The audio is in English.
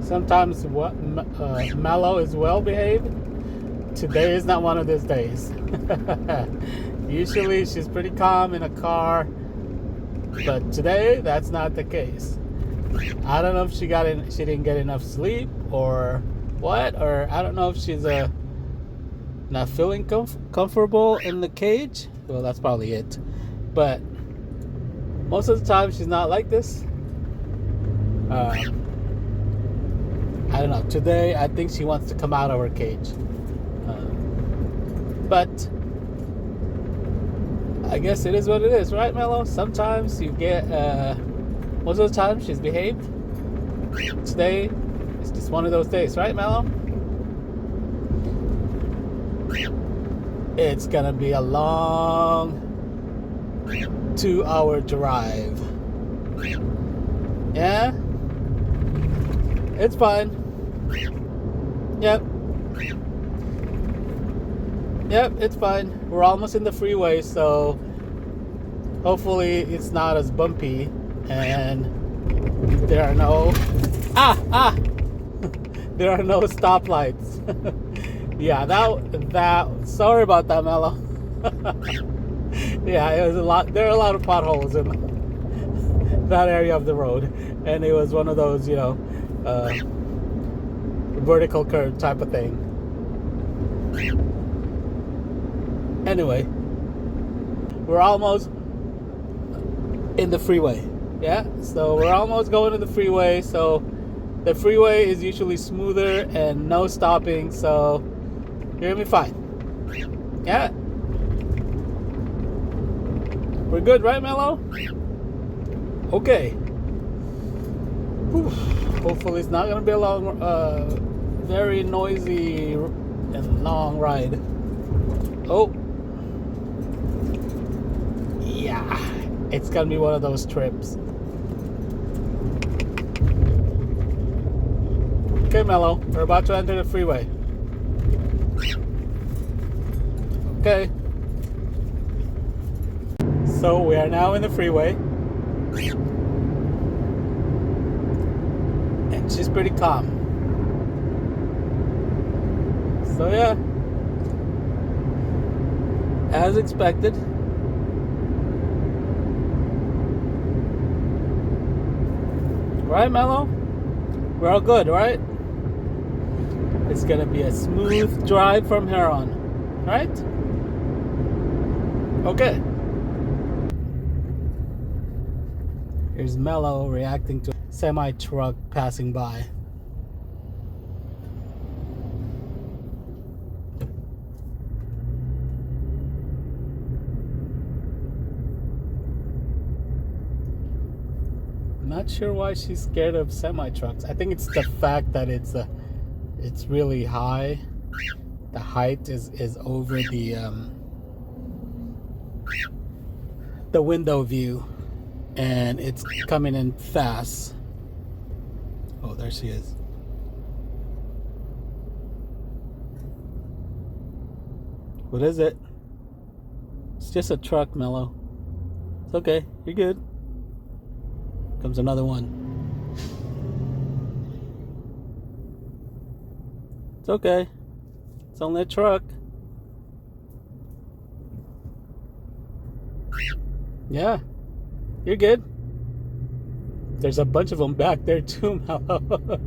Sometimes Mellow is well behaved. Today is not one of those days. Usually she's pretty calm in a car, but today that's not the case. I don't know if she didn't get enough sleep or what, or I don't know if she's not feeling comfortable in the cage. Well, that's probably it. But most of the time she's not like this. I don't know. Today I think she wants to come out of her cage. But I guess it is what it is, right, Mellow? Sometimes you get, most of the time she's behaved. Today, it's just one of those days, right, Mellow? It's gonna be a long 2-hour drive. Yeah? It's fine. Yep. Yep, it's fine. We're almost in the freeway, so hopefully it's not as bumpy and there are no there are no stoplights. Yeah, that sorry about that, Mellow. Yeah, it was a lot. There are a lot of potholes in that area of the road, and it was one of those, vertical curve type of thing. Anyway, we're almost in the freeway. Yeah, so we're almost going to the freeway. So the freeway is usually smoother and no stopping, so you're gonna be fine. Yeah, we're good, right, Mellow? Okay. Whew. Hopefully it's not gonna be a long, very noisy and long ride. Oh. Yeah, it's gonna be one of those trips. Okay, Mellow, we're about to enter the freeway. Okay. So we are now in the freeway. And she's pretty calm. So yeah, as expected. Right, Mellow? We're all good, right? It's gonna be a smooth drive from here on, right? Okay. Here's Mellow reacting to a semi-truck passing by. Not sure why she's scared of semi-trucks. I think it's the fact that it's really high. The height is over the window view, and it's coming in fast. Oh, there she is. What is it? It's just a truck, Mellow. It's okay. You're good. Comes another one. It's okay. It's only a truck. Yeah, you're good. There's a bunch of them back there too, Mellow.